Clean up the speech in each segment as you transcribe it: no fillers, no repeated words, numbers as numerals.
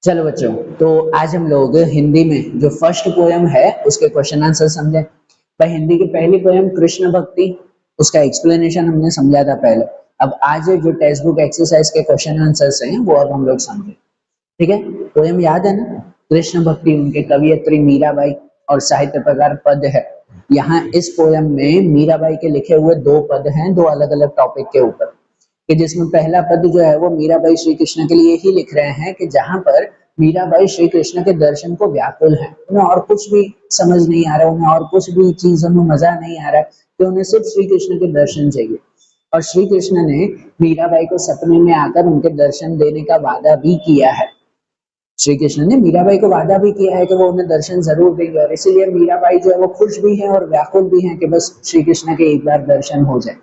चलो बच्चों, तो आज हम लोग हिंदी में जो फर्स्ट पोयम है उसके क्वेश्चन आंसर समझे। भाई हिंदी की पहली पोयम कृष्ण भक्ति, उसका एक्सप्लेनेशन हमने समझा था पहले। अब आज जो टेक्स्ट बुक एक्सरसाइज के क्वेश्चन आंसर्स हैं वो अब हम लोग समझे। ठीक है, पोयम याद है ना? कृष्ण भक्ति उनके कवियत्री मीराबाई और साहित्य प्रकार पद है। यहाँ इस पोयम में मीराबाई के लिखे हुए दो पद हैं, दो अलग अलग टॉपिक के ऊपर। कि जिसमें पहला पद जो है वो मीराबाई श्री कृष्ण के लिए ही लिख रहे हैं, कि जहां पर मीराबाई श्री कृष्ण के दर्शन को व्याकुल है, उन्हें और कुछ भी समझ नहीं आ रहा, उन्हें और कुछ भी चीजों में मजा नहीं आ रहा, कि उन्हें सिर्फ श्री कृष्ण के दर्शन चाहिए। और श्री कृष्ण ने मीराबाई को सपने में आकर उनके दर्शन देने का वादा भी किया है। श्री कृष्ण ने मीराबाई को वादा भी किया है कि वो उन्हें दर्शन जरूर देंगे, और इसीलिए मीराबाई जो है वो खुश भी है और व्याकुल भी है कि बस श्री कृष्ण के एक बार दर्शन हो जाए।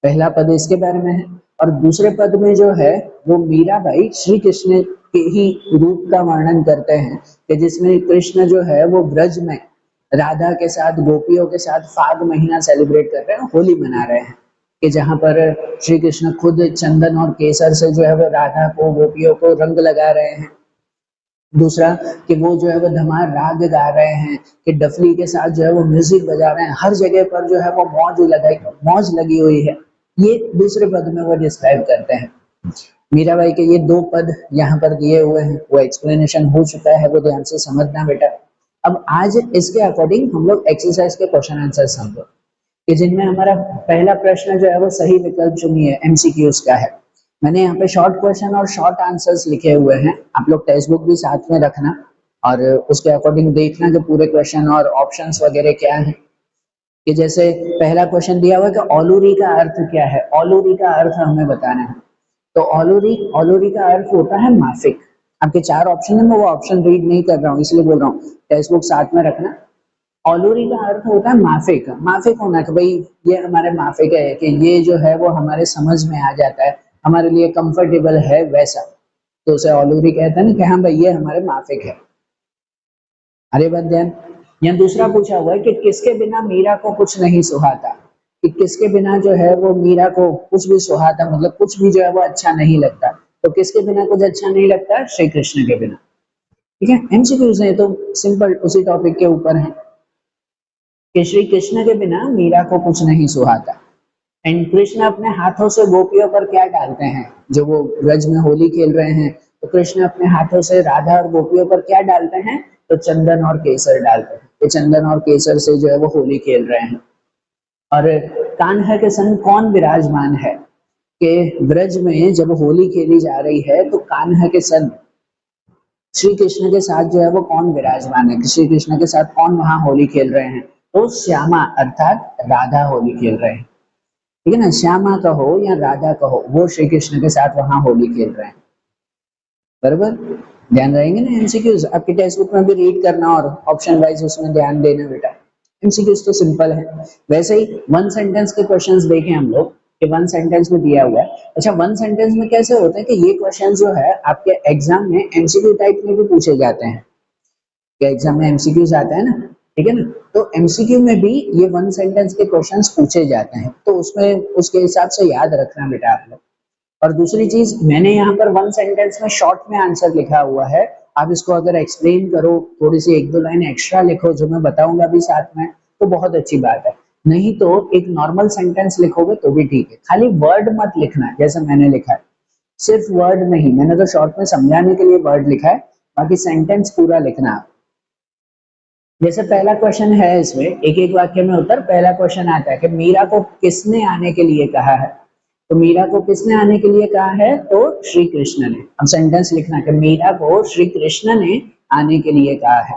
पहला पद इसके बारे में है। और दूसरे पद में जो है वो मीराबाई श्री कृष्ण के ही रूप का वर्णन करते हैं, कि जिसमें कृष्ण जो है वो ब्रज में राधा के साथ, गोपियों के साथ फाग महीना सेलिब्रेट कर रहे हैं, होली मना रहे हैं। कि जहां पर श्री कृष्ण खुद चंदन और केसर से जो है वो राधा को, गोपियों को रंग लगा रहे हैं। दूसरा कि वो जो है वो धमार राग गा रहे हैं, कि डफली के साथ जो है वो म्यूजिक बजा रहे हैं, हर जगह पर जो है वो मौज लगी हुई है। ये दूसरे पद में वो डिस्क्राइब करते हैं। मीराबाई के ये दो पद यहाँ पर दिए हुए हैं, वो एक्सप्लेनेशन हो चुका है, वो ध्यान से समझना बेटा। अब आज इसके अकॉर्डिंग हम लोग एक्सरसाइज के क्वेश्चन आंसर समझो, कि जिनमें हमारा पहला प्रश्न जो है वो सही विकल्प चुनिए, एमसीक्यूज का है। मैंने यहाँ पे शॉर्ट क्वेश्चन और शॉर्ट आंसर्स लिखे हुए हैं, आप लोग टेक्स्ट बुक भी साथ में रखना और उसके अकॉर्डिंग देखना कि पूरे क्वेश्चन और ऑप्शंस वगैरह क्या है। कि जैसे पहला क्वेश्चन दिया हुआ है कि ओलूरी का अर्थ क्या है, ओलूरी का अर्थ हमें बताना है। तो ओलूरी ओलूरी का अर्थ होता है माफिक। आपके चार ऑप्शन है, मैं वो ऑप्शन रीड नहीं कर रहा हूँ इसलिए बोल रहा हूँ, टेक्स्ट बुक साथ में रखना। ओलूरी का अर्थ होता है माफिक। माफिक होना कि भाई ये हमारे माफिक है, कि ये जो है वो हमारे समझ में आ जाता है, हमारे लिए कंफर्टेबल है वैसा, तो उसे ओलूरी कहते हैं ना, कि हाँ भाई ये हमारे माफिक है। अरे बात ध्यान। यहाँ दूसरा पूछा हुआ है कि किसके बिना मीरा को कुछ नहीं सुहाता, कि किसके बिना जो है वो मीरा को कुछ भी सुहाता, मतलब कुछ भी जो है वो अच्छा नहीं लगता। तो किसके बिना कुछ अच्छा नहीं लगता? श्री कृष्ण के बिना। ठीक है, एमसीक्यूज है तो सिंपल उसी टॉपिक के ऊपर है, कि श्री कृष्ण के बिना मीरा को कुछ नहीं सुहाता। एंड कृष्ण अपने हाथों से गोपियों पर क्या डालते हैं? जो वो ब्रज में होली खेल रहे हैं, तो कृष्ण अपने हाथों से राधा और गोपियों पर क्या डालते हैं? तो चंदन और केसर डालते हैं। तो चंदन और केसर से जो है वो होली खेल रहे हैं। और कान्हा के संग कौन विराजमान है? कि ब्रज में जब होली खेली जा रही है तो कान्हा के संग श्री कृष्ण के साथ जो है वो कौन विराजमान है, कि श्री कृष्ण के साथ कौन वहां होली खेल रहे हैं? तो श्यामा अर्थात राधा होली खेल रहे हैं। ठीक है ना, श्यामा कहो या राधा कहो, वो श्री कृष्ण के साथ वहां होली खेल रहे हैं। बराबर, ध्यान रहेंगे ना एमसीक्यूज आपके टेक्स्ट बुक में भी रीड करना और ऑप्शन वाइज उसमें ध्यान देना बेटा। एमसीक्यूज तो सिंपल है। वैसे ही वन सेंटेंस के क्वेश्चंस देखें हम लोग, कि वन सेंटेंस में दिया हुआ है। अच्छा, वन सेंटेंस में कैसे होता है कि ये क्वेश्चन जो है आपके एग्जाम में एमसीक्यू टाइप में भी पूछे जाते हैं, कि एग्जाम में एमसीक्यूज आता है ना, ठीक है ना, तो एमसीक्यू में भी ये वन सेंटेंस के क्वेश्चंस पूछे जाते हैं, तो उसमें उसके हिसाब से याद रखना बेटा आप लोग। और दूसरी चीज, मैंने यहाँ पर वन सेंटेंस में शॉर्ट में आंसर लिखा हुआ है, आप इसको अगर एक्सप्लेन करो, थोड़ी सी एक दो लाइन एक्स्ट्रा लिखो जो मैं बताऊंगा भी साथ में, तो बहुत अच्छी बात है। नहीं तो एक नॉर्मल सेंटेंस लिखोगे तो भी ठीक है, खाली वर्ड मत लिखना जैसे मैंने लिखा है। सिर्फ वर्ड नहीं, मैंने तो शॉर्ट में समझाने के लिए वर्ड लिखा है, बाकी सेंटेंस पूरा लिखना आप। जैसे पहला क्वेश्चन है, इसमें एक एक वाक्य में उत्तर। पहला क्वेश्चन आता है कि मीरा को किसने आने के लिए कहा है? तो मीरा को किसने आने के लिए कहा है? तो श्री कृष्ण ने। अब सेंटेंस लिखना कि मीरा को श्री कृष्ण ने आने के लिए कहा है।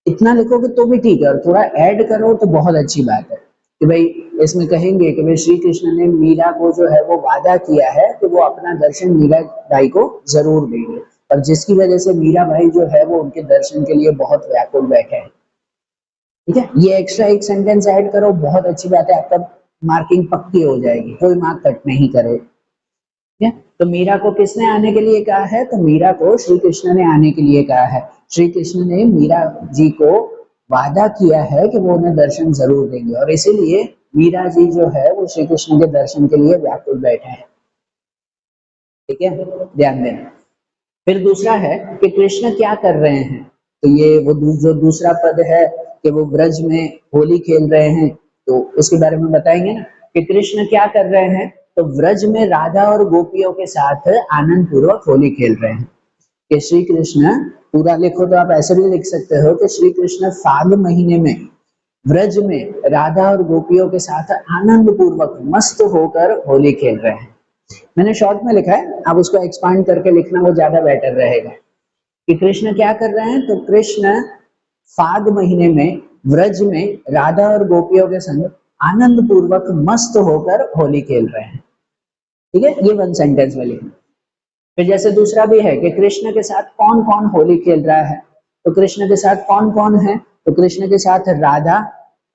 इतना लिखोगे तो भी ठीक है, और थोड़ा ऐड करो तो बहुत अच्छी बात है, कि भाई इसमें कहेंगे कि भाई श्री कृष्ण ने मीरा को जो है वो वादा किया है कि वो अपना दर्शन मीरा बाई को जरूर देंगे, और जिसकी वजह से मीरा भाई जो है वो उनके दर्शन के लिए बहुत व्याकुल बैठे हैं। ठीक है, ये एक्स्ट्रा एक सेंटेंस ऐड करो, बहुत अच्छी बात है, आपका मार्किंग पक्की हो जाएगी, कोई मार्क कट नहीं करे। ठीक है, तो मीरा को किसने आने के लिए कहा है? तो मीरा को श्री कृष्ण ने आने के लिए कहा है। श्री कृष्ण ने मीरा जी को वादा किया है कि वो उन्हें दर्शन जरूर देंगे, और इसीलिए मीरा जी जो है वो श्री कृष्ण के दर्शन के लिए व्याकुल बैठे हैं। ठीक है, ध्यान देना। फिर दूसरा है कि कृष्ण क्या कर रहे हैं, तो ये वो जो दूसरा पद है कि वो ब्रज में होली खेल रहे हैं, तो उसके बारे में बताएंगे ना कि कृष्ण क्या कर रहे हैं, तो ब्रज में राधा और गोपियों के साथ आनंद पूर्वक होली खेल रहे हैं। कि श्री कृष्ण, पूरा लिखो तो आप ऐसे भी लिख सकते हो कि श्री कृष्ण फाल्गुन महीने में ब्रज में राधा और गोपियों के साथ आनंद पूर्वक मस्त होकर होली खेल रहे हैं। मैंने शॉर्ट में लिखा है, आप उसको एक्सपांड करके लिखना, वो ज्यादा बेटर रहेगा। कि कृष्ण क्या कर रहे हैं, तो कृष्ण फाग महीने में ब्रज में राधा और गोपियों के संग आनंद पूर्वक मस्त होकर होली खेल रहे हैं। ठीक है, ये वन सेंटेंस में लिखना। फिर जैसे दूसरा भी है कि कृष्ण के साथ कौन कौन होली खेल रहा है, तो कृष्ण के साथ कौन कौन है, तो कृष्ण के साथ राधा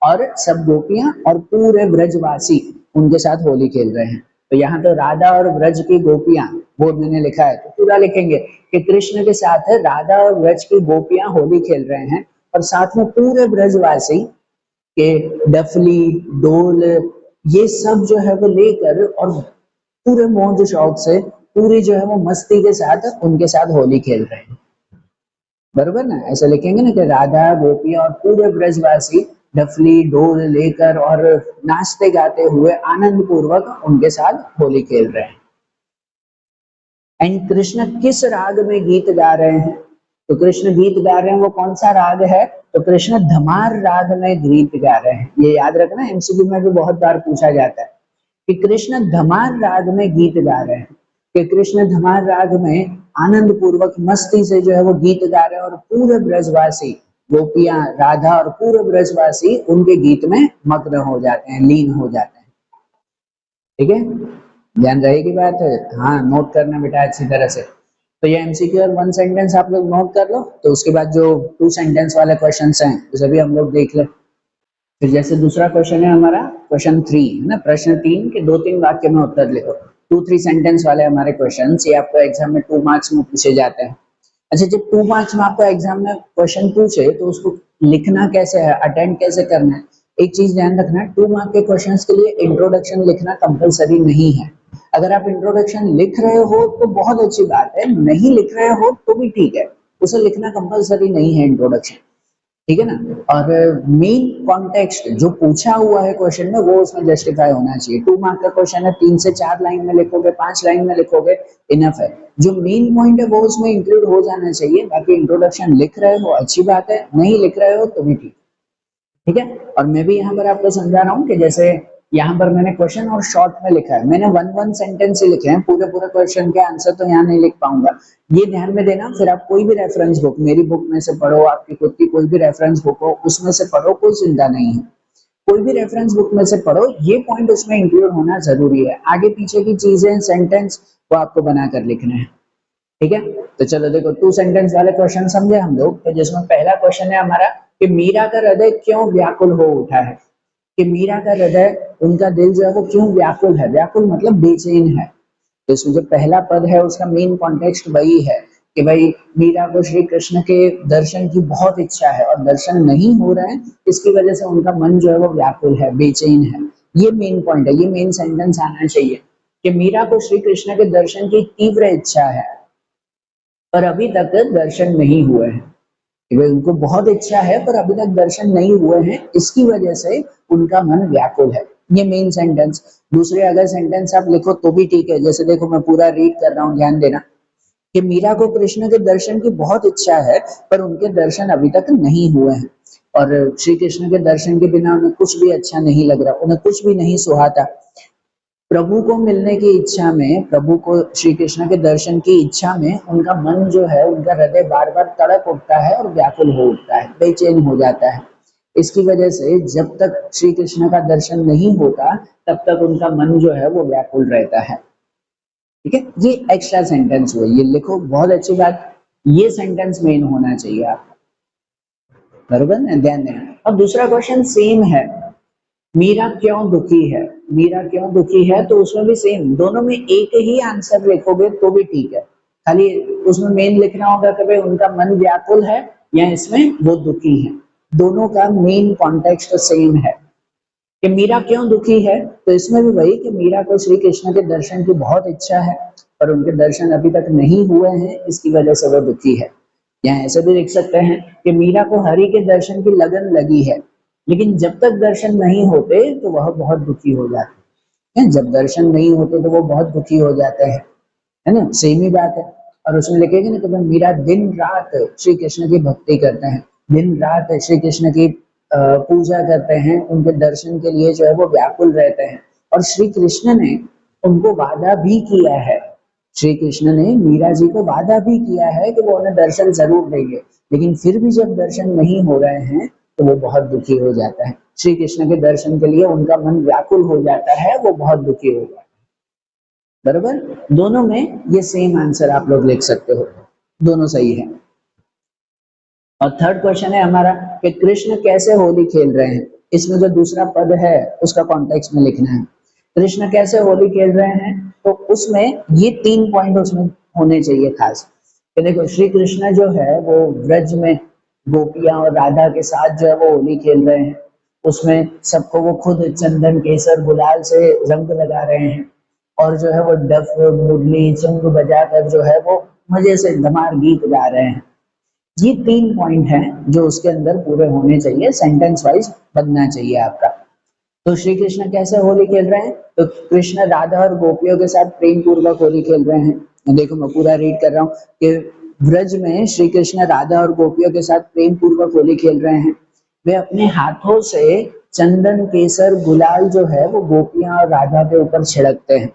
और सब गोपियां और पूरे ब्रजवासी उनके साथ होली खेल रहे हैं। तो यहाँ तो राधा और ब्रज की गोपियां, वो मैंने लिखा है तो पूरा लिखेंगे कि कृष्ण के साथ राधा और ब्रज की गोपियां होली खेल रहे हैं, और साथ में पूरे ब्रजवासी के डफली ढोल ये सब जो है वो लेकर और पूरे मौज शौक से, पूरी जो है वो मस्ती के साथ उनके साथ होली खेल रहे हैं। बरोबर ना, ऐसे लिखेंगे ना कि राधा गोपियां और पूरे ब्रजवासी डफली ढोल लेकर और नाचते गाते हुए आनंद पूर्वक उनके साथ होली खेल रहे हैं। एंड कृष्ण किस राग में गीत गा रहे हैं, तो कृष्ण गीत गा रहे हैं, वो कौन सा राग है, तो कृष्ण धमार राग में गीत गा रहे हैं। ये याद रखना, एमसीक्यू में भी बहुत बार पूछा जाता है कि कृष्ण धमार राग में गीत गा रहे हैं, कि कृष्ण धमार राग में आनंद पूर्वक मस्ती से जो है वो गीत गा रहे हैं, और पूरे ब्रजवासी गोपियां राधा और पूरे ब्रजवासी उनके गीत में मग्न हो जाते हैं, लीन हो जाते हैं। ठीक है, ध्यान रहेगी बात है, हाँ नोट करना बेटा अच्छी तरह से। तो ये एमसीक्यू और वन सेंटेंस आप लोग नोट कर लो, तो उसके बाद जो टू सेंटेंस वाले क्वेश्चंस हैं उसे भी हम लोग देख ले। फिर जैसे दूसरा क्वेश्चन है हमारा क्वेश्चन 3 है ना, प्रश्न 3 के 2-3 वाक्य में उत्तर लिखो। 2-3 सेंटेंस वाले हमारे क्वेश्चन, ये आपको एग्जाम में 2 मार्क्स में पूछे जाते हैं। अच्छा, जब 2 मार्क्स में आपको एग्जाम में क्वेश्चन पूछे तो उसको लिखना कैसे है, अटेंड कैसे करना है, एक चीज ध्यान रखना, 2 मार्क के क्वेश्चंस के लिए इंट्रोडक्शन लिखना कंपलसरी नहीं है। अगर आप इंट्रोडक्शन लिख रहे हो तो बहुत अच्छी बात है, नहीं लिख रहे हो तो भी ठीक है, उसे लिखना कंपलसरी नहीं है इंट्रोडक्शन। ठीक है ना, और मेन कॉन्टेक्स्ट जो पूछा हुआ है क्वेश्चन में वो उसमें जस्टिफाई होना चाहिए। 2 मार्क का क्वेश्चन है, 3 से 4 लाइन में लिखोगे, 5 लाइन में लिखोगे, इनफ है। जो मेन पॉइंट है वो उसमें इंक्लूड हो जाना चाहिए। बाकी इंट्रोडक्शन लिख रहे हो अच्छी बात है, नहीं लिख रहे हो तो भी ठीक। ठीक है, और मैं भी यहाँ पर आपको समझा रहा हूँ कि जैसे यहाँ पर मैंने क्वेश्चन और शॉर्ट में लिखा है, मैंने वन सेंटेंस ही लिखे हैं, पूरे पूरे क्वेश्चन के आंसर तो यहाँ नहीं लिख पाऊंगा, ये ध्यान में देना। फिर आप कोई भी रेफरेंस बुक, मेरी बुक में से पढ़ो, आपकी खुद की कोई भी रेफरेंस बुक हो उसमें से पढ़ो, कोई चिंता नहीं है, कोई भी रेफरेंस बुक में से पढ़ो, ये पॉइंट उसमें इंक्लूड होना जरूरी है। आगे पीछे की चीजें सेंटेंस वो आपको बनाकर लिखना है। ठीक है, तो चलो देखो 2 सेंटेंस वाले क्वेश्चन समझे हम लोग। तो जिसमें पहला क्वेश्चन है हमारा कि मीरा का हृदय क्यों व्याकुल हो उठा है, कि मीरा का हृदय, उनका दिल जो है वो क्यों व्याकुल है, व्याकुल मतलब बेचैन है। तो इसमें जो पहला पद है उसका मेन कॉन्टेक्स्ट वही है कि भाई मीरा को श्री कृष्ण के दर्शन की बहुत इच्छा है और दर्शन नहीं हो रहे हैं, इसकी वजह से उनका मन जो है वो व्याकुल है, बेचैन है। ये मेन पॉइंट है, ये मेन सेंटेंस आना चाहिए कि मीरा को श्री कृष्ण के दर्शन की तीव्र इच्छा है पर अभी तक दर्शन नहीं हुए हैं। उनको बहुत इच्छा है पर अभी तक दर्शन नहीं हुए हैं, इसकी वजह से उनका मन व्याकुल है। ये मेन सेंटेंस। दूसरे अगर सेंटेंस आप लिखो तो भी ठीक है, जैसे देखो मैं पूरा रीड कर रहा हूँ, ध्यान देना कि मीरा को कृष्ण के दर्शन की बहुत इच्छा है पर उनके दर्शन अभी तक नहीं हुए हैं, और श्री कृष्ण के दर्शन के बिना उन्हें कुछ भी अच्छा नहीं लग रहा, उन्हें कुछ भी नहीं सुहाता। प्रभु को मिलने की इच्छा में, प्रभु को श्री कृष्ण के दर्शन की इच्छा में उनका मन जो है, उनका हृदय बार बार तड़प उठता है और व्याकुल हो उठता है, बेचैन हो जाता है। इसकी वजह से जब तक श्री कृष्ण का दर्शन नहीं होता तब तक उनका मन जो है वो व्याकुल रहता है। ठीक है, ये एक्स्ट्रा सेंटेंस हुआ, ये लिखो, बहुत अच्छी बात, ये सेंटेंस मेन होना चाहिए आपका, बरोबर ना, ध्यान देना। अब दूसरा क्वेश्चन सेम है, मीरा क्यों दुखी है, मीरा क्यों दुखी है, तो उसमें भी सेम, दोनों में एक ही आंसर लिखोगे तो भी ठीक है, खाली उसमें मेन लिखना होगा कि भाई उनका मन व्याकुल है या इसमें वो दुखी है। दोनों का मेन कॉन्टेक्स्ट सेम है कि मीरा क्यों दुखी है, तो इसमें भी वही कि मीरा को श्री कृष्ण के दर्शन की बहुत इच्छा है पर उनके दर्शन अभी तक नहीं हुए हैं, इसकी वजह से वो दुखी है। यहाँ ऐसे भी देख सकते हैं कि मीरा को हरि के दर्शन की लगन लगी है, लेकिन जब तक दर्शन नहीं होते तो वह बहुत दुखी हो जाते हैं। जब दर्शन नहीं होते तो वो बहुत दुखी हो जाते हैं, है ना, सेम ही बात है। और उसमें लिखेगी ना कि भाई मीरा दिन रात श्री कृष्ण की भक्ति करते हैं, दिन रात श्री कृष्ण की पूजा करते हैं, उनके दर्शन के लिए जो है वो व्याकुल रहते हैं। और श्री कृष्ण ने उनको वादा भी किया है, श्री कृष्ण ने मीरा जी को वादा भी किया है कि वो उन्हें दर्शन जरूर देंगे, लेकिन फिर भी जब दर्शन नहीं हो रहे हैं तो वो बहुत दुखी हो जाता है। श्री कृष्ण के दर्शन के लिए उनका मन व्याकुल हो जाता है, वो बहुत दुखी हो जाता है। बराबर, दोनों में ये सेम आंसर आप लोग लिख सकते हो, दोनों सही है। और थर्ड क्वेश्चन है हमारा कि कृष्ण कैसे होली खेल रहे हैं। इसमें जो दूसरा पद है उसका कॉन्टेक्स्ट में लिखना है। कृष्ण कैसे होली खेल रहे हैं, तो उसमें ये 3 पॉइंट उसमें होने चाहिए खास। कि देखो श्री कृष्ण जो है वो ब्रज में गोपियां और राधा के साथ जो है वो होली खेल रहे हैं, उसमें सबको वो खुद चंदन केसर गुलाल से रंग लगा रहे हैं, और जो है वो डफ मुरली चंग बजाकर जो है वो मजे से धमार गीत गा रहे हैं। ये 3 पॉइंट हैं जो उसके अंदर पूरे होने चाहिए, सेंटेंस वाइज बनना चाहिए आपका। तो श्री कृष्ण कैसे होली खेल रहे हैं, तो कृष्ण राधा और गोपियों के साथ प्रेम पूर्वक होली खेल रहे हैं। देखो मैं पूरा रीड कर रहा हूँ कि ब्रज में श्री कृष्ण राधा और गोपियों के साथ प्रेम पूर्वक होली खेल रहे हैं। वे अपने हाथों से चंदन केसर गुलाल जो है वो गोपियां और राधा के ऊपर छिड़कते हैं।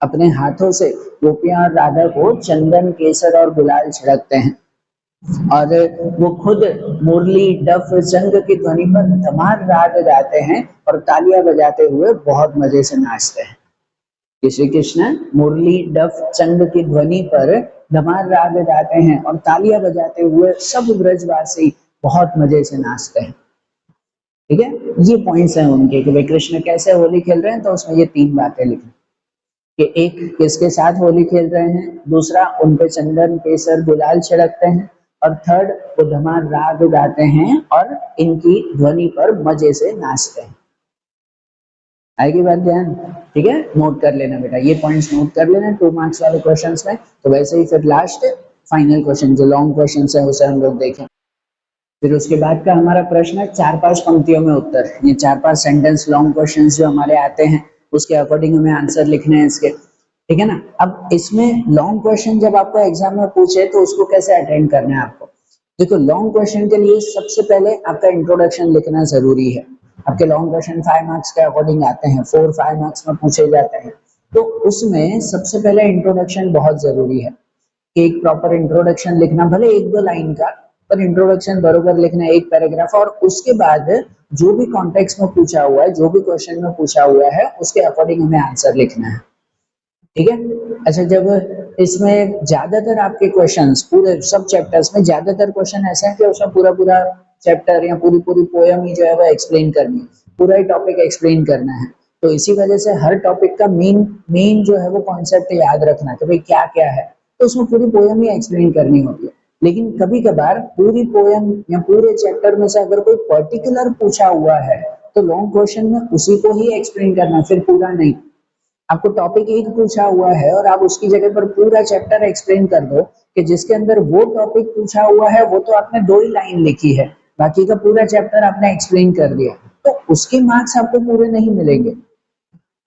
अपने हाथों से गोपियां और राधा को चंदन केसर और गुलाल छिड़कते हैं, और वो खुद मुरली डफ चंग की ध्वनि पर धमार राग गाते हैं और तालियां बजाते हुए बहुत मजे से नाचते हैं। श्री कृष्ण मुरली डफ चंग की ध्वनि पर धमार राग गाते हैं और तालियां बजाते हुए सब ब्रजवासी बहुत मजे से नाचते हैं। ठीक है, ये पॉइंट्स हैं उनके कि भाई कृष्ण कैसे होली खेल रहे हैं, तो उसमें ये 3 बातें लिखी कि एक किसके साथ होली खेल रहे हैं, दूसरा उन पे चंदन केसर गुलाल छिड़कते हैं, और थर्ड वो धमार राग गाते हैं और इनकी ध्वनि पर मजे से नाचते हैं। आएगी बात ध्यान, ठीक है, नोट कर लेना बेटा, ये पॉइंट्स नोट कर लेना 2 मार्क्स वाले क्वेश्चंस में। तो वैसे ही फिर लास्ट फाइनल क्वेश्चन जो लॉन्ग क्वेश्चन है उसे हम लोग देखें। फिर उसके बाद का हमारा प्रश्न है 4-5 पंक्तियों में उत्तर। ये 4-5 सेंटेंस लॉन्ग क्वेश्चन जो हमारे आते हैं उसके अकॉर्डिंग हमें आंसर लिखने हैं इसके, ठीक है ना। अब इसमें लॉन्ग क्वेश्चन जब आपको एग्जाम में पूछे तो उसको कैसे अटेंड करना है आपको। देखो लॉन्ग क्वेश्चन के लिए सबसे पहले आपका इंट्रोडक्शन लिखना जरूरी है। आपके लॉन्ग क्वेश्चन 5 मार्क्स के अकॉर्डिंग आते हैं, 4-5 मार्क्स में पूछे जाते हैं, तो उसमें सबसे पहले इंट्रोडक्शन बहुत जरूरी है कि एक प्रॉपर इंट्रोडक्शन लिखना, भले 1-2 लाइन का, पर इंट्रोडक्शन बरोबर लिखना है, एक पैराग्राफ, और उसके बाद जो भी कॉन्टेक्स्ट में पूछा हुआ है, जो भी क्वेश्चन में पूछा हुआ है उसके अकॉर्डिंग हमें आंसर लिखना है, ठीक है। अच्छा, जब इसमें ज्यादातर आपके क्वेश्चंस पूरे सब चैप्टर्स में ज्यादातर क्वेश्चन ऐसे हैं कि उसमें पूरा पूरा चैप्टर या पूरी पूरी पोयम ही जो है वो एक्सप्लेन करनी है, पूरा ही टॉपिक एक्सप्लेन करना है। तो इसी वजह से हर टॉपिक का मेन जो है वो कॉन्सेप्ट याद रखना कि भाई क्या क्या है, तो उसमें पूरी पोयम ही एक्सप्लेन करनी होती है। लेकिन कभी कभार पूरी पोयम या पूरे चैप्टर में से अगर कोई पर्टिकुलर पूछा हुआ है तो लॉन्ग क्वेश्चन में उसी को ही एक्सप्लेन करना, फिर पूरा नहीं। आपको टॉपिक एक पूछा हुआ है और आप उसकी जगह पर पूरा चैप्टर एक्सप्लेन कर दो कि जिसके अंदर वो टॉपिक पूछा हुआ है वो तो आपने 2 ही लाइन लिखी है, बाकी का पूरा चैप्टर आपने एक्सप्लेन कर दिया, तो उसके मार्क्स आपको पूरे नहीं मिलेंगे।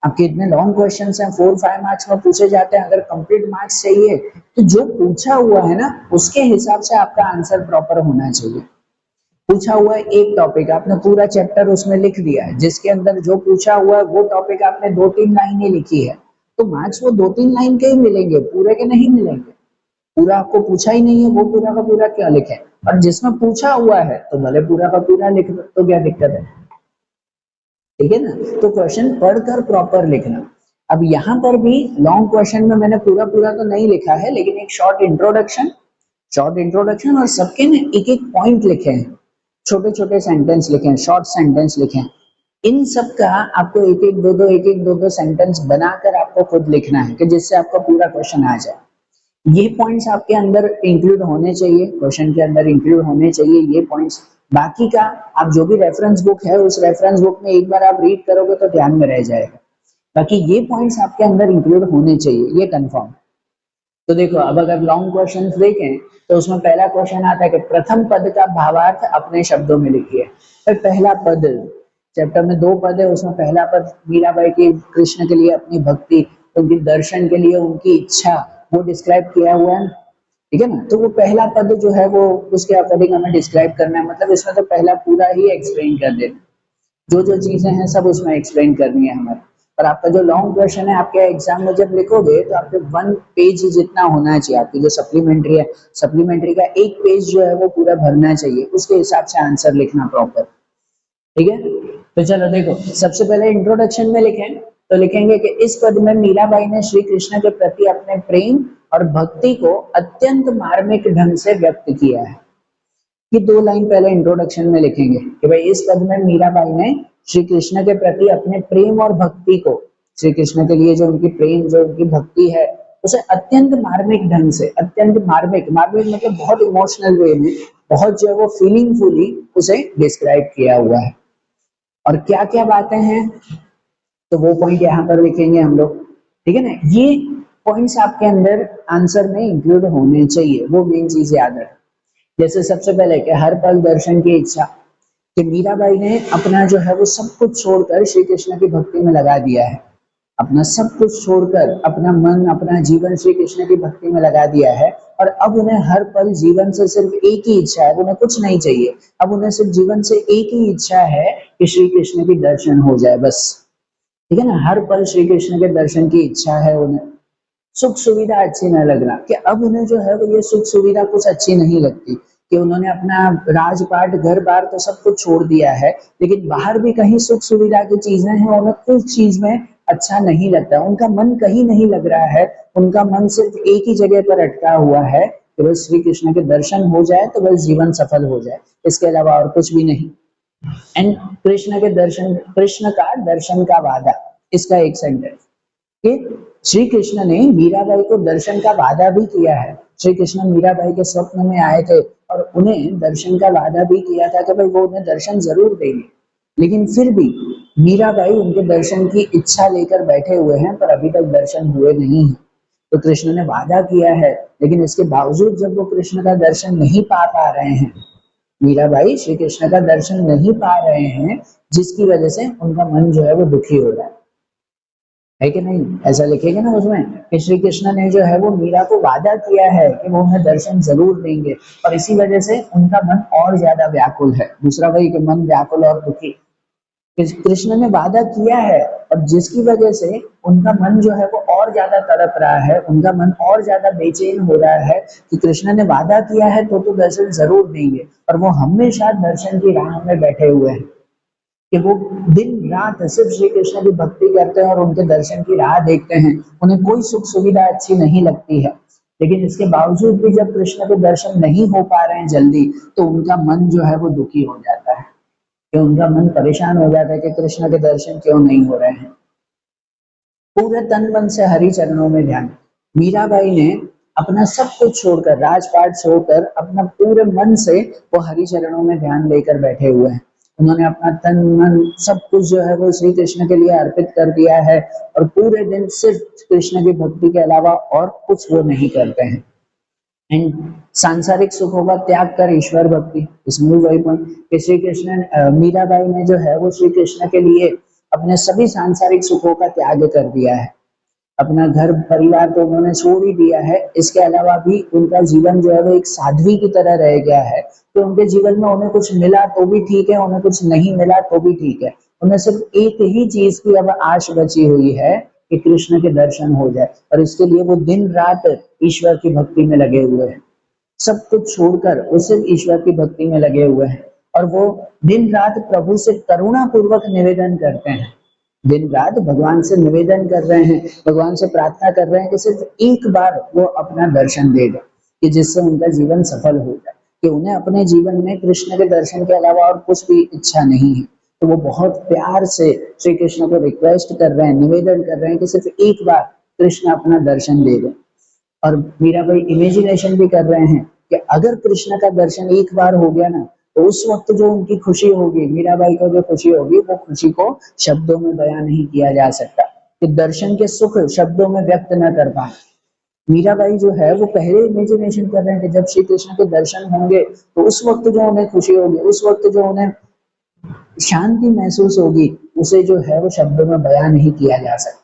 आपके इतने लॉन्ग क्वेश्चन हैं, 4-5 मार्क्स में पूछे जाते हैं, अगर कंप्लीट मार्क्स चाहिए तो जो पूछा हुआ है ना उसके हिसाब से आपका आंसर प्रॉपर होना चाहिए। पूछा हुआ है एक टॉपिक, आपने पूरा चैप्टर उसमें लिख दिया है, जिसके अंदर जो पूछा हुआ है वो टॉपिक आपने 2-3 लाइनें लिखी है, तो मार्क्स वो 2-3 लाइन के ही मिलेंगे, पूरे के नहीं मिलेंगे। पूरा आपको पूछा ही नहीं है, वो पूरा का पूरा क्या लिखे, और जिसमें पूछा हुआ है तो भले पूरा का पूरा लिख दो, तो क्या दिक्कत है, ठीक है ना। तो क्वेश्चन पढ़कर प्रॉपर लिखना। अब यहाँ पर भी लॉन्ग क्वेश्चन में मैंने पूरा पूरा तो नहीं लिखा है, लेकिन एक शॉर्ट इंट्रोडक्शन और सबके ने एक एक पॉइंट लिखे हैं, छोटे छोटे सेंटेंस लिखे हैं, शॉर्ट सेंटेंस लिखे हैं। इन सब का आपको एक एक दो सेंटेंस बनाकर आपको खुद लिखना है कि जिससे आपका पूरा क्वेश्चन आ जाए। ये पॉइंट्स आपके अंदर इंक्लूड होने चाहिए, क्वेश्चन के अंदर इंक्लूड होने चाहिए ये पॉइंट्स। बाकी का आप जो भी रेफरेंस बुक है उस रेफरेंस बुक में एक बार आप रीड करोगे तो ध्यान में रह जाएगा। बाकी ये पॉइंट्स आपके अंदर इंक्लूड होने चाहिए, ये कंफर्म। तो देखो अब अगर लॉन्ग क्वेश्चन देखें तो उसमें पहला क्वेश्चन आता है कि प्रथम पद का भावार्थ अपने शब्दों में लिखिए। फिर पहला पद, चैप्टर में 2 पद है, उसमें पहला पद मीराबाई की कृष्ण के लिए अपनी भक्ति, उनकी दर्शन के लिए उनकी इच्छा, वो डिस्क्राइब किया हुआ है, ठीक है ना। तो वो पहला पद जो है वो उसके अकॉर्डिंग हमें डिस्क्राइब करना है, मतलब इसमें तो पहला पूरा ही एक्सप्लेन कर देना, जो जो चीजें हैं सब उसमें एक्सप्लेन करनी है हमें। और आपका जो लॉन्ग क्वेश्चन है आपके एग्जाम में जब लिखोगे तो आपके 1 पेज जितना होना चाहिए, आपकी जो सप्लीमेंट्री है, सप्लीमेंट्री का 1 पेज जो है वो पूरा भरना चाहिए, उसके हिसाब से आंसर लिखना प्रॉपर, ठीक है। तो चलो देखो, सबसे पहले इंट्रोडक्शन में लिखें तो लिखेंगे कि इस पद में मीराबाई ने श्री कृष्ण के प्रति अपने प्रेम और भक्ति को अत्यंत मार्मिक ढंग से व्यक्त किया है। ये 2 लाइन पहले इंट्रोडक्शन में लिखेंगे कि भाई इस पद में मीराबाई ने श्री कृष्ण के प्रति अपने प्रेम और भक्ति को, श्री कृष्ण के लिए जो उनकी प्रेम, जो उनकी भक्ति है, उसे अत्यंत मार्मिक ढंग से, अत्यंत मार्मिक, मार्मिक मतलब बहुत इमोशनल वे में, बहुत जो है वो फीलिंगफुली उसे डिस्क्राइब किया हुआ है। और क्या क्या बातें हैं तो वो पॉइंट यहाँ पर लिखेंगे हम लोग, ठीक है ना। ये पॉइंट्स आपके अंदर आंसर में इंक्लूड होने चाहिए, वो मेन चीज याद रखें। जैसे सबसे पहले कि हर पल दर्शन की इच्छा, कि मीराबाई ने अपना जो है वो सब कुछ छोड़कर श्री कृष्ण की भक्ति में लगा दिया है, अपना सब कुछ छोड़कर अपना मन, अपना जीवन श्री कृष्ण की भक्ति में लगा दिया है। और अब उन्हें हर पल जीवन से सिर्फ एक ही इच्छा है, उन्हें कुछ नहीं चाहिए, अब उन्हें सिर्फ जीवन से एक ही इच्छा है कि श्री कृष्ण की दर्शन हो जाए बस, ठीक है ना। हर पल श्री कृष्ण के दर्शन की इच्छा है उन्हें, सुख सुविधा अच्छी न लगना, कि अब उन्हें जो है वो ये सुख सुविधा कुछ अच्छी नहीं लगती, कि उन्होंने अपना राजपाट, घर बार तो सब कुछ छोड़ दिया है, लेकिन बाहर भी कहीं सुख सुविधा की चीजें हैं, उन्हें कुछ चीज में अच्छा नहीं लगता, उनका मन कहीं नहीं लग रहा है, उनका मन सिर्फ एक ही जगह पर अटका हुआ है कि बस श्री कृष्ण के दर्शन हो जाए तो बस जीवन सफल हो जाए, इसके अलावा और कुछ भी नहीं। एंड कृष्ण के दर्शन, कृष्ण का दर्शन का वादा, इसका एक सेंटेंस कि श्री कृष्ण ने मीराबाई को दर्शन का वादा भी किया है। श्री कृष्ण मीराबाई के स्वप्न में आए थे और उन्हें दर्शन का वादा भी किया था कि भाई वो उन्हें दर्शन जरूर देंगे, लेकिन फिर भी मीराबाई उनके दर्शन की इच्छा लेकर बैठे हुए हैं, पर अभी तक दर्शन हुए नहीं है। तो कृष्ण ने वादा किया है, लेकिन इसके बावजूद जब वो कृष्ण का दर्शन नहीं पा रहे हैं, मीराबाई श्री कृष्ण का दर्शन नहीं पा रहे हैं, जिसकी वजह से उनका मन जो है वो दुखी हो रहा है कि नहीं। ऐसा लिखेगा ना उसमें कि श्री कृष्ण ने जो है वो मीरा को वादा किया है कि वो उन्हें दर्शन जरूर देंगे, और इसी वजह से उनका मन और ज्यादा व्याकुल है। दूसरा वही कि मन व्याकुल और दुखी, कृष्ण ने वादा किया है और जिसकी वजह से उनका मन जो है वो और ज्यादा तड़प रहा है, उनका मन और ज्यादा बेचैन हो रहा है कि कृष्ण ने वादा किया है तो दर्शन जरूर देंगे, और वो हमेशा दर्शन की राह में बैठे हुए हैं, कि वो दिन रात सिर्फ श्री कृष्ण की भक्ति करते हैं और उनके दर्शन की राह देखते हैं, उन्हें कोई सुख सुविधा अच्छी नहीं लगती है। लेकिन इसके बावजूद भी जब कृष्ण के दर्शन नहीं हो पा रहे हैं जल्दी, तो उनका मन जो है वो दुखी हो जाता है, कि उनका मन परेशान हो जाता है कि कृष्ण के दर्शन क्यों नहीं हो रहे हैं। पूरे तन मन से हरि चरणों में ध्यान, मीराबाई ने अपना सब कुछ छोड़कर, राजपाट छोड़कर, अपना पूरे मन से वो हरि चरणों में ध्यान लेकर बैठे हुए हैं। उन्होंने अपना तन मन सब कुछ जो है वो श्री कृष्ण के लिए अर्पित कर दिया है, और पूरे दिन सिर्फ कृष्ण की भक्ति के अलावा और कुछ वो नहीं करते हैं। एंड सांसारिक सुखों का त्याग कर ईश्वर भक्ति, इसमें भी वही पॉइंट कि श्री कृष्ण, मीराबाई ने जो है वो श्री कृष्ण के लिए अपने सभी सांसारिक सुखों का त्याग कर दिया है, अपना घर परिवार तो उन्होंने छोड़ ही दिया है, इसके अलावा भी उनका जीवन जो है वो एक साध्वी की तरह रह गया है। तो उनके जीवन में उन्हें कुछ मिला तो भी ठीक है, उन्हें कुछ नहीं मिला तो भी ठीक है, उन्हें सिर्फ एक ही चीज की अब आश बची हुई है कि कृष्ण के दर्शन हो जाए, और इसके लिए वो दिन रात ईश्वर की भक्ति में लगे हुए हैं, सब कुछ छोड़कर वो सिर्फ ईश्वर की भक्ति में लगे हुए हैं। और वो दिन रात प्रभु से करुणा पूर्वक निवेदन करते हैं, दिन रात भगवान से निवेदन कर रहे हैं, भगवान से प्रार्थना कर रहे हैं कि सिर्फ एक बार वो अपना दर्शन दे दे, कि जिससे उनका जीवन सफल हो जाए, कि उन्हें अपने जीवन में कृष्ण के दर्शन के अलावा और कुछ भी इच्छा नहीं है। तो वो बहुत प्यार से श्री कृष्ण को रिक्वेस्ट कर रहे हैं, निवेदन कर रहे हैं कि सिर्फ एक बार कृष्ण अपना दर्शन दे दे। और मीराबाई इमेजिनेशन भी कर रहे हैं कि अगर कृष्ण का दर्शन एक बार हो गया ना, तो उस वक्त जो उनकी खुशी होगी, मीराबाई को जो खुशी होगी, वो खुशी को शब्दों में बयां नहीं किया जा सकता, कि दर्शन के सुख शब्दों में व्यक्त न कर पाए। मीराबाई जो है वो पहले इमेजिनेशन कर रहे हैं कि जब श्री कृष्ण के दर्शन होंगे तो उस वक्त जो उन्हें खुशी होगी, उस वक्त जो उन्हें शांति महसूस होगी, उसे जो है वो शब्दों में बयां नहीं किया जा सकता।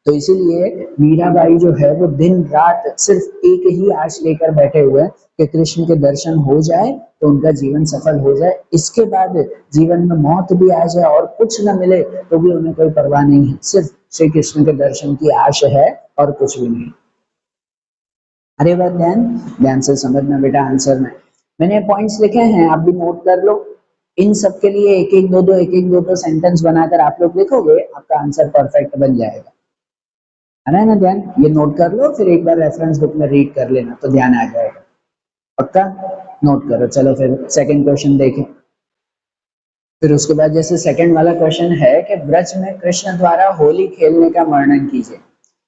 तो इसीलिए मीराबाई जो है वो दिन रात सिर्फ एक ही आश लेकर बैठे हुए हैं कि कृष्ण के दर्शन हो जाए तो उनका जीवन सफल हो जाए। इसके बाद जीवन में मौत भी आ जाए और कुछ न मिले तो भी उन्हें कोई परवाह नहीं है, सिर्फ श्री कृष्ण के दर्शन की आश है और कुछ भी नहीं। अरे बात ध्यान ध्यान से समझना बेटा। आंसर में मैंने पॉइंट्स लिखे हैं, आप भी नोट कर लो। इन सब के लिए एक दो सेंटेंस बनाकर आप लोग लिखोगे, आपका आंसर परफेक्ट बन जाएगा। है ना ध्यान, ये नोट कर लो, फिर एक बार रेफरेंस बुक में रीड कर लेना तो ध्यान आ जाएगा। पक्का नोट करो। चलो फिर सेकंड क्वेश्चन देखें। फिर उसके बाद जैसे सेकंड वाला क्वेश्चन है कि ब्रज में कृष्ण द्वारा होली खेलने का वर्णन कीजिए।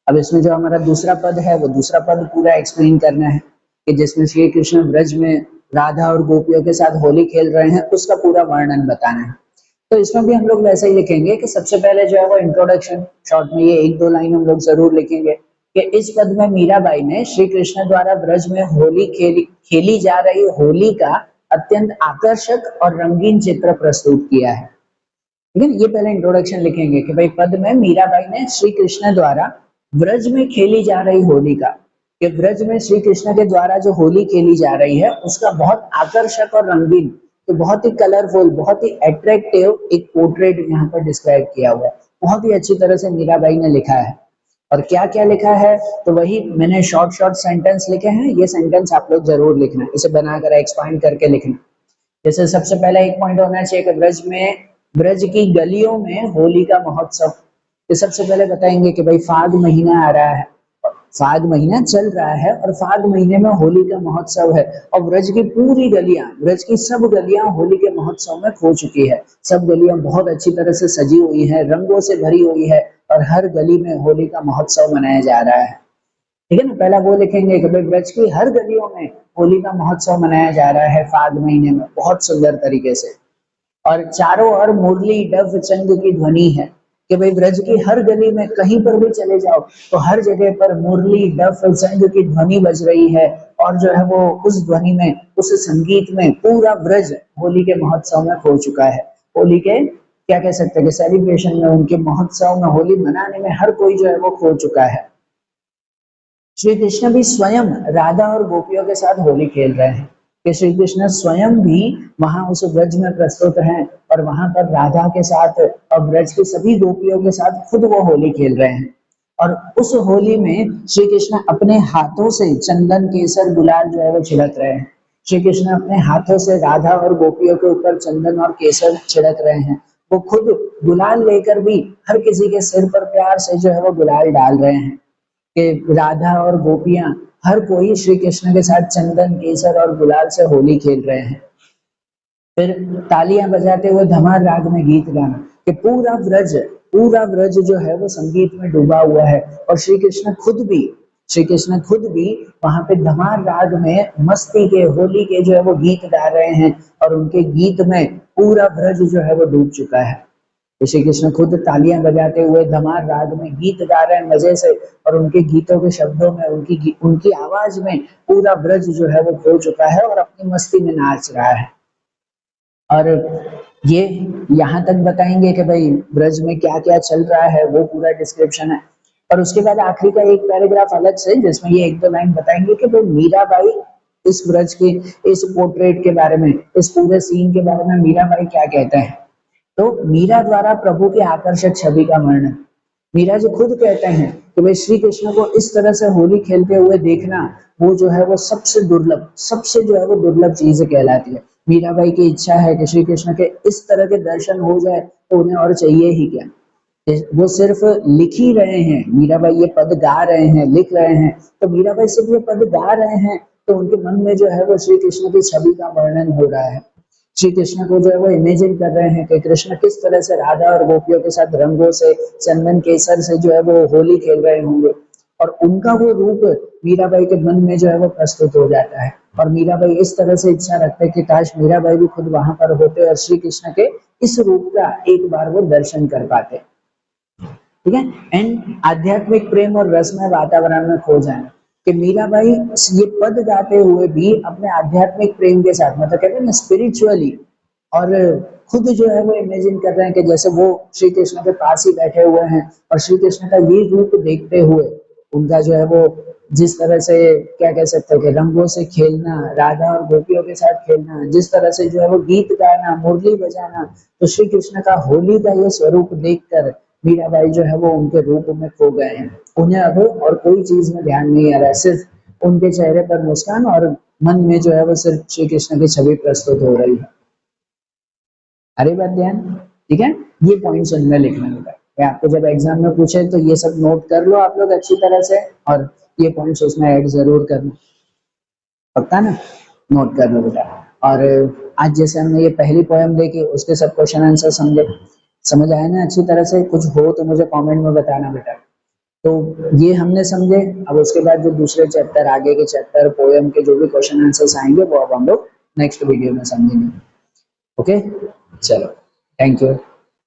अब इसमें जो हमारा दूसरा पद है वो दूसरा पद पूरा एक्सप्लेन करना है कि जिसमें श्री कृष्ण ब्रज में राधा और गोपियों के साथ होली खेल रहे हैं उसका पूरा वर्णन बताना है। तो इसमें भी हम लोग वैसे ही लिखेंगे कि सबसे पहले जो है वो इंट्रोडक्शन, शॉर्ट में ये एक दो लाइन हम लोग जरूर लिखेंगे कि इस पद में मीराबाई ने श्री कृष्ण द्वारा ब्रज में होली खेली जा रही होली का अत्यंत आकर्षक और रंगीन चित्र प्रस्तुत किया है। ठीक है, ये पहले इंट्रोडक्शन लिखेंगे कि भाई पद में मीराबाई ने श्री कृष्ण द्वारा ब्रज में खेली जा रही होली का, कि ब्रज में श्री कृष्ण के द्वारा जो होली खेली जा रही है उसका बहुत आकर्षक और रंगीन, तो बहुत ही कलरफुल, बहुत ही अट्रैक्टिव एक पोर्ट्रेट यहाँ पर डिस्क्राइब किया हुआ है। बहुत ही अच्छी तरह से मीराबाई ने लिखा है। और क्या क्या लिखा है तो वही मैंने शॉर्ट शॉर्ट सेंटेंस लिखे हैं, ये सेंटेंस आप लोग जरूर लिखना, इसे बनाकर एक्सपांड करके लिखना। जैसे सबसे पहला एक पॉइंट होना चाहिए कि ब्रज की गलियों में होली का महोत्सव। तो सबसे पहले बताएंगे कि भाई फाग महीना आ रहा है, फाग महीना चल रहा है और फाग महीने में होली का महोत्सव है और ब्रज की पूरी गलियां, ब्रज की सब गलियां होली के महोत्सव में खो चुकी है। सब गलियां बहुत अच्छी तरह से सजी हुई है, रंगों से भरी हुई है और हर गली में होली का महोत्सव मनाया जा रहा है। ठीक है ना, पहला वो लिखेंगे कि भाई ब्रज की हर गलियों में होली का महोत्सव मनाया जा रहा है फाग महीने में बहुत सुंदर तरीके से। और चारों ओर मुरली डफ चंग की ध्वनि है कि भाई ब्रज की हर गली में कहीं पर भी चले जाओ तो हर जगह पर मुरली डफ चंग की ध्वनि बज रही है। और जो है वो उस ध्वनि में, उस संगीत में पूरा ब्रज होली के महोत्सव में खो चुका है। होली के क्या कह सकते हैं कि सेलिब्रेशन में, उनके महोत्सव में, होली मनाने में हर कोई जो है वो खो चुका है। श्री कृष्ण भी स्वयं राधा और गोपियों के साथ होली खेल रहे हैं कि श्री कृष्ण स्वयं भी वहां उस ब्रज में प्रस्तुत हैं और वहां पर राधा के साथ और ब्रज की सभी गोपियों के साथ खुद वो होली खेल रहे हैं। और उस होली में श्री कृष्ण अपने हाथों से चंदन केसर गुलाल जो है वो छिड़क रहे हैं। श्री कृष्ण अपने हाथों से राधा और गोपियों के ऊपर चंदन और केसर छिड़क रहे हैं। वो खुद गुलाल लेकर भी हर किसी के सिर पर प्यार से जो है वो गुलाल डाल रहे हैं कि राधा और गोपियां हर कोई श्री कृष्ण के साथ चंदन केसर और गुलाल से होली खेल रहे हैं। फिर तालियां बजाते हुए धमार राग में गीत गाना कि पूरा ब्रज जो है वो संगीत में डूबा हुआ है और श्री कृष्ण खुद भी वहां पे धमार राग में मस्ती के, होली के जो है वो गीत गा रहे हैं और उनके गीत में पूरा ब्रज जो है वो डूब चुका है। श्री कृष्ण खुद तालियां बजाते हुए धमार राग में गीत गा रहे हैं मजे से और उनके गीतों के शब्दों में, उनकी आवाज में पूरा ब्रज जो है वो खो चुका है और अपनी मस्ती में नाच रहा है। और ये यहाँ तक बताएंगे कि भाई ब्रज में क्या क्या चल रहा है, वो पूरा डिस्क्रिप्शन है। और उसके बाद आखिरी का एक पैराग्राफ अलग से जिसमें ये एक दो लाइन बताएंगे कि भाई मीराबाई इस ब्रज के, इस पोर्ट्रेट के बारे में, इस पूरे सीन के बारे में मीराबाई क्या कहते हैं। तो मीरा द्वारा प्रभु की आकर्षक छवि का वर्णन। मीरा जी खुद कहते हैं कि भाई श्री कृष्ण को इस तरह से होली खेलते हुए देखना, वो जो है वो सबसे दुर्लभ, सबसे जो है वो दुर्लभ चीज कहलाती है। मीराबाई की इच्छा है कि श्री कृष्ण के इस तरह के दर्शन हो जाए तो उन्हें और चाहिए ही क्या। वो सिर्फ लिख ही रहे हैं, मीराबाई ये पद गा रहे हैं, लिख रहे हैं, तो मीराबाई सिर्फ ये पद गा रहे हैं तो उनके मन में जो है वो श्री कृष्ण की छवि का वर्णन हो रहा है। श्री कृष्ण को जो है वो इमेजिन कर रहे हैं कि कृष्ण किस तरह से राधा और गोपियों के साथ रंगों से, चंदन केसर से जो है वो होली खेल रहे होंगे और उनका वो रूप मीराबाई के मन में जो है वो प्रस्तुत हो जाता है। और मीराबाई इस तरह से इच्छा रखते हैं कि काश मीराबाई भी खुद वहां पर होते और श्री कृष्ण के इस रूप का एक बार वो दर्शन कर पाते। ठीक है, एंड आध्यात्मिक प्रेम और रसमय वातावरण में खो जाना। कि मीराबाई ये पद गाते हुए भी अपने आध्यात्मिक प्रेम के साथ, मतलब कहते हैं ना स्पिरिचुअली, और खुद जो है वो इमेजिन कर रहे हैं कि जैसे वो श्री कृष्ण के पास ही बैठे हुए हैं और श्री कृष्ण का ये रूप देखते हुए उनका जो है वो जिस तरह से क्या कह सकते हैं कि रंगों से खेलना, राधा और गोपियों के साथ खेलना, जिस तरह से जो है वो गीत गाना, मुरली बजाना, तो श्री कृष्ण का होली का ये स्वरूप देखकर मीराबाई जो है वो उनके रूप में खो गए हैं। उन्हें अब और कोई चीज में ध्यान नहीं आ रहा है, सिर्फ उनके चेहरे पर मुस्कान और मन में जो है वो सिर्फ श्री कृष्ण की छवि प्रस्तुत हो रही है। अरे बात ध्यान, ठीक है, ये पॉइंट्स उनमें लिखना होगा। मैं आपको जब एग्जाम में पूछे तो ये सब नोट कर लो आप लोग अच्छी तरह से, और ये पॉइंट्स उसमें ऐड जरूर करना, पक्का ना, नोट कर लो बेटा। और आज जैसे हमने ये पहली पोएम देखी, उसके सब क्वेश्चन आंसर समझे, समझ आया ना अच्छी तरह से? कुछ हो तो मुझे कमेंट में बताना बेटा। तो ये हमने समझे। अब उसके बाद जो दूसरे चैप्टर, आगे के चैप्टर पोएम के जो भी क्वेश्चन आंसर्स आएंगे वो अब हम लोग नेक्स्ट वीडियो में समझेंगे। ओके, चलो, थैंक यू।